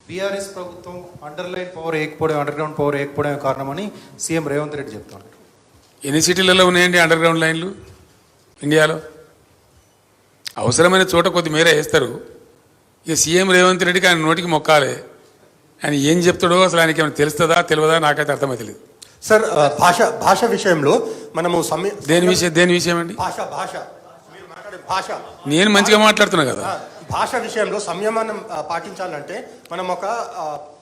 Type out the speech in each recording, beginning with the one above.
BRS ప్రభుత్వం underline power ఏకపోవడం, underground power ఏకపోవడం కారణమని CM Revanth Reddy చెప్తున్నారు. ఎన్ని సిటీలలో ఉన్నాయండి అండర్ గ్రౌండ్ లైన్లు ఇండియాలో? అవసరమైన చోట కొద్ది మేర వేస్తారు. ఇక సీఎం రేవంత్ రెడ్డికి ఆయన నోటికి మొక్కాలి. ఆయన ఏం చెప్తాడో అసలు ఆయనకి ఏమైనా తెలుస్తుందా తెలియదా నాకైతే అర్థమవుతలేదు. సార్, భాష విషయంలో మనము దేని విషయం అండి? భాష నేను మంచిగా మాట్లాడుతున్నా కదా. భాష విషయంలో సంయమనం పాటించాలంటే మనం ఒక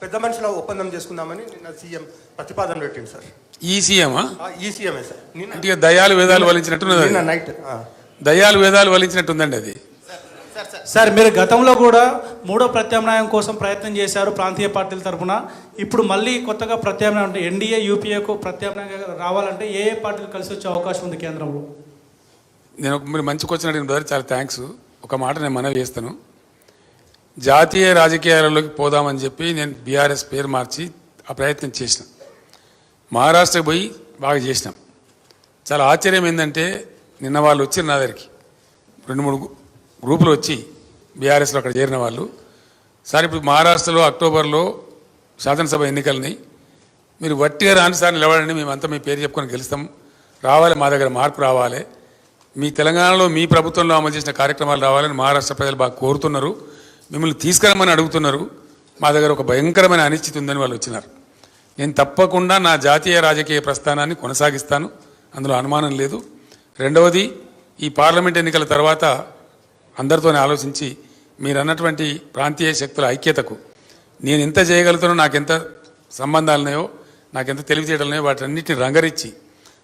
పెద్ద మనుషుల ఒప్పందం చేసుకుందామని నిన్న సీఎం ప్రతిపాదన పెట్టింది సార్. ఈ సీఎమా? ఈ సీఎంఏ సార్. అంటే దయాలు వేదాలు వలించినట్టున్నది. నైట్ దయాలు వేదాలు వలించినట్టుందండి అది. సార్, మీరు గతంలో కూడా మూడో ప్రత్యామ్నాయం కోసం ప్రయత్నం చేశారు ప్రాంతీయ పార్టీల తరఫున. ఇప్పుడు మళ్ళీ కొత్తగా ప్రత్యామ్నాయం అంటే ఎన్డీఏ యూపీఏకు ప్రత్యామ్నాయంగా రావాలంటే ఏ పార్టీలు కలిసి వచ్చే అవకాశం ఉంది కేంద్రంలో? మీరు మంచి క్వశ్చన్ అడిగిన చాలా థ్యాంక్స్. ఒక మాట నేను మనవి చేస్తాను. జాతీయ రాజకీయాలలోకి పోదామని చెప్పి నేను బీఆర్ఎస్ పేరు మార్చి ఆ ప్రయత్నం చేసిన. మహారాష్ట్రకి పోయి బాగా చేసినాం. చాలా ఆశ్చర్యం ఏంటంటే నిన్న వాళ్ళు వచ్చారు నా దగ్గరికి, 2-3 గ్రూపులు వచ్చి బీఆర్ఎస్లో అక్కడ చేరిన వాళ్ళు. సార్, ఇప్పుడు మహారాష్ట్రలో అక్టోబర్లో శాసనసభ ఎన్నికలని మీరు వట్టిగా రాని సార్ నిలబడండి, మేమంతా మీ పేరు చెప్పుకొని గెలుస్తాం, రావాలి, మా దగ్గర మార్పు రావాలి, మీ తెలంగాణలో మీ ప్రభుత్వంలో అమలు చేసిన కార్యక్రమాలు రావాలని మహారాష్ట్ర ప్రజలు బాగా కోరుతున్నారు, మిమ్మల్ని తీసుకురమ్మని అడుగుతున్నారు, మా దగ్గర ఒక భయంకరమైన అనిశ్చితి ఉందని వాళ్ళు వచ్చినారు. నేను తప్పకుండా నా జాతీయ రాజకీయ ప్రస్థానాన్ని కొనసాగిస్తాను, అందులో అనుమానం లేదు. రెండవది, ఈ పార్లమెంట్ ఎన్నికల తర్వాత అందరితోనే ఆలోచించి మీరు అన్నటువంటి ప్రాంతీయ శక్తుల ఐక్యతకు నేను ఎంత చేయగలుగుతానో, నాకెంత సంబంధాలు ఉన్నాయో, నాకెంత తెలివితేటలు ఉన్నాయో వాటన్నిటిని రంగరించి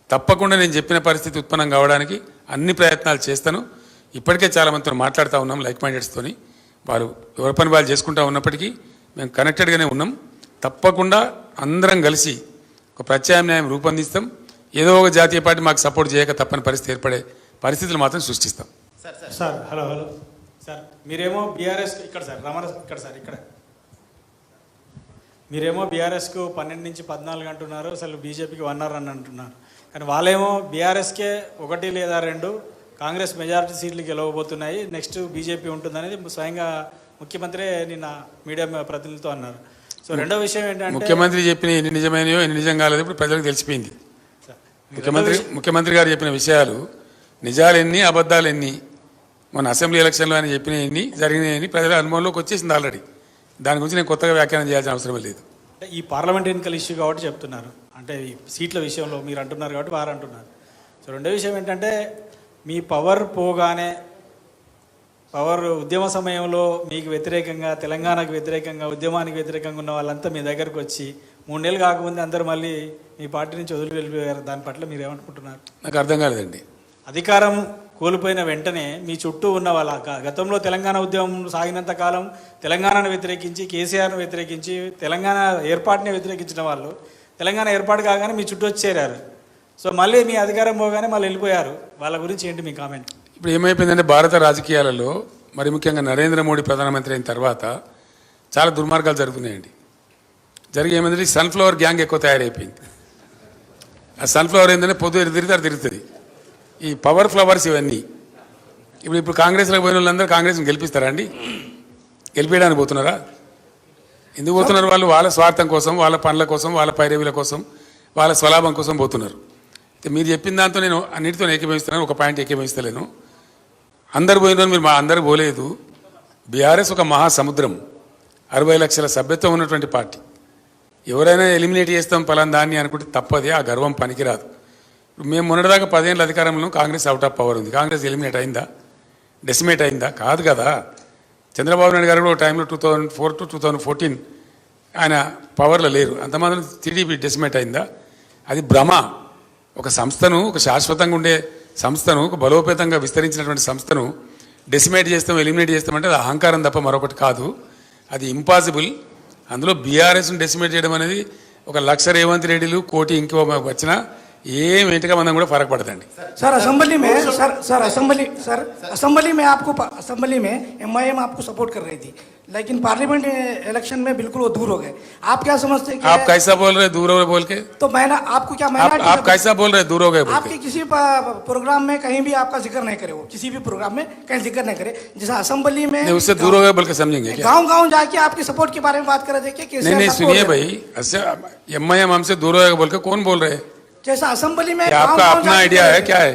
తప్పకుండా నేను చెప్పిన పరిస్థితి ఉత్పన్నం కావడానికి అన్ని ప్రయత్నాలు చేస్తాను. ఇప్పటికే చాలామందితో మాట్లాడుతూ ఉన్నాం, లైక్ మైండెడ్స్తోని. వారు ఎవరి పని వాళ్ళు చేసుకుంటూ ఉన్నప్పటికీ మేము కనెక్టెడ్గానే ఉన్నాం. తప్పకుండా అందరం కలిసి ఒక ప్రత్యామ్నాయం రూపొందిస్తాం. ఏదో ఒక జాతీయ పార్టీ మాకు సపోర్ట్ చేయక తప్పని పరిస్థితి ఏర్పడే పరిస్థితులు మాత్రం సృష్టిస్తాం. సార్, హలో సార్, మీరేమో బీఆర్ఎస్ ఇక్కడ సార్ ఇక్కడ మీరేమో బీఆర్ఎస్కు 12 నుంచి 14 అంటున్నారు, అసలు బీజేపీకి 1 అని అంటున్నారు. కానీ వాళ్ళేమో బీఆర్ఎస్కే 1 లేదా 2 కాంగ్రెస్ మెజారిటీ సీట్లు గెలవబోతున్నాయి, నెక్స్ట్ బీజేపీ ఉంటుందనేది స్వయంగా ముఖ్యమంత్రి నిన్న మీడియా ప్రతినిధులతో అన్నారు. సో రెండో విషయం ఏంటంటే ముఖ్యమంత్రి చెప్పిన ఎన్ని నిజమైనయో ఎన్ని నిజం కాలేదు ఇప్పుడు ప్రజలకు తెలిసిపోయింది. ముఖ్యమంత్రి గారు చెప్పిన విషయాలు నిజాలు ఎన్ని అబద్ధాలు ఎన్ని, మన అసెంబ్లీ ఎలక్షన్లో ఆయన చెప్పిన ఎన్ని జరిగినాయని ప్రజల అనుభవంలోకి వచ్చేసింది ఆల్రెడీ. దాని గురించి నేను కొత్తగా వ్యాఖ్యానం చేయాల్సిన అవసరం లేదు. అంటే ఈ పార్లమెంట్ ఎన్నికల ఇష్యూ కాబట్టి చెప్తున్నారు, అంటే ఈ సీట్ల విషయంలో మీరు అంటున్నారు కాబట్టి వారు అంటున్నారు. సో రెండో విషయం ఏంటంటే మీ పవర్ పోగానే, పవర్ ఉద్యమ సమయంలో మీకు వ్యతిరేకంగా, తెలంగాణకు వ్యతిరేకంగా, ఉద్యమానికి వ్యతిరేకంగా ఉన్న వాళ్ళంతా మీ దగ్గరకు వచ్చి 3 నెలలు కాకముందే అందరూ మళ్ళీ మీ పార్టీ నుంచి వదిలి వెళ్ళిపోయారు. దాని పట్ల మీరు ఏమనుకుంటున్నారు? నాకు అర్థం కాలేదండి. అధికారం కోల్పోయిన వెంటనే మీ చుట్టూ ఉన్న వాళ్ళ గతంలో తెలంగాణ ఉద్యమం సాగినంత కాలం తెలంగాణను వ్యతిరేకించి, కేసీఆర్ను వ్యతిరేకించి, తెలంగాణ ఏర్పాటుని వ్యతిరేకించిన వాళ్ళు తెలంగాణ ఏర్పాటు కాగానే మీ చుట్టూ వచ్చి చేరారు. సో మళ్ళీ మీ అధికారం పోగానే మళ్ళీ వెళ్ళిపోయారు. వాళ్ళ గురించి ఏంటి మీ కామెంట్? ఇప్పుడు ఏమైపోయిందంటే భారత రాజకీయాలలో మరి ముఖ్యంగా నరేంద్ర మోడీ ప్రధానమంత్రి అయిన తర్వాత చాలా దుర్మార్గాలు జరుగుతున్నాయండి. జరిగి ఏమైందంటే సన్ఫ్లవర్ గ్యాంగ్ ఎక్కువ తయారైపోయింది. ఆ సన్ఫ్లవర్ ఏంటంటే పొద్దు తిరుగుతుంది. ఈ పవర్ ఫ్లవర్స్ ఇవన్నీ ఇప్పుడు కాంగ్రెస్లోకి పోయిన వాళ్ళందరూ కాంగ్రెస్ని గెలిపిస్తారా అండి? గెలిపేయడానికి పోతున్నారా? ఎందుకు పోతున్నారు? వాళ్ళు వాళ్ళ స్వార్థం కోసం, వాళ్ళ పనుల కోసం, వాళ్ళ పైరవీల కోసం, వాళ్ళ స్వలాభం కోసం పోతున్నారు. మీరు చెప్పిన దాంతో నేను అన్నిటితో ఏకీభవిస్తున్నాను, ఒక పాయింట్ ఏకీభవిస్తలేను. అందరు పోయిన మీరు అందరూ పోలేదు. బీఆర్ఎస్ ఒక మహాసముద్రం, 60 లక్షల సభ్యత్వం ఉన్నటువంటి పార్టీ. ఎవరైనా ఎలిమినేట్ చేస్తాం పలానా దాన్ని అనుకుంటే తప్పదే, ఆ గర్వం పనికిరాదు. మేము మొన్నటిదాకా 10 ఏళ్ళ అధికారంలో కాంగ్రెస్ అవుట్ ఆఫ్ పవర్ ఉంది. కాంగ్రెస్ ఎలిమినేట్ అయిందా? డెసిమేట్ అయిందా? కాదు కదా. చంద్రబాబు నాయుడు గారు కూడా టైంలో 2004 to 2014 ఆయన పవర్లో లేరు. అంతమంది టీడీపీ డెసిమేట్ అయిందా? అది భ్రమ. ఒక సంస్థను, ఒక శాశ్వతంగా ఉండే సంస్థను, ఒక బలోపేతంగా విస్తరించినటువంటి సంస్థను డెసిమేట్ చేస్తాం, ఎలిమినేట్ చేస్తామంటే అది అహంకారం తప్ప మరొకటి కాదు. అది ఇంపాసిబుల్. అందులో బీఆర్ఎస్ను డెసిమేట్ చేయడం అనేది 1 లక్ష రేవంత్ రెడ్డిలు, 1 కోటి ఇంకో వచ్చినా ఏం ఇంటిగా మనం కూడా ఫరक పడదండి. सर असेंबली में सर असेंबली में आपको असेंबली में एमआईएम आपको सपोर्ट कर रही थी, लेकिन पार्लियामेंट इलेक्शन में बिल्कुल वो दूर हो गए. आप क्या समझते हैं आप कैसा बोल रहे दूर हो गए बोल के? तो मैं आपको क्या आप कैसा बोल रहे दूर हो गए बोल आपके के? किसी प्रोग्राम में कहीं भी आपका जिक्र नहीं करे, वो किसी भी प्रोग्राम में कहीं जिक्र नहीं करे. जैसा असेंबली में नहीं, उससे दूर हो गए बोल के समझेंगे क्या? गांव जाके आपके सपोर्ट के बारे में बात कर रहे थे कि नहीं सुनिए भाई, ऐसे एमआईएम हमसे दूर हो गए बोल के कौन बोल रहे हैं? जैसा असेंबली में आपका अपना आइडिया है क्या है?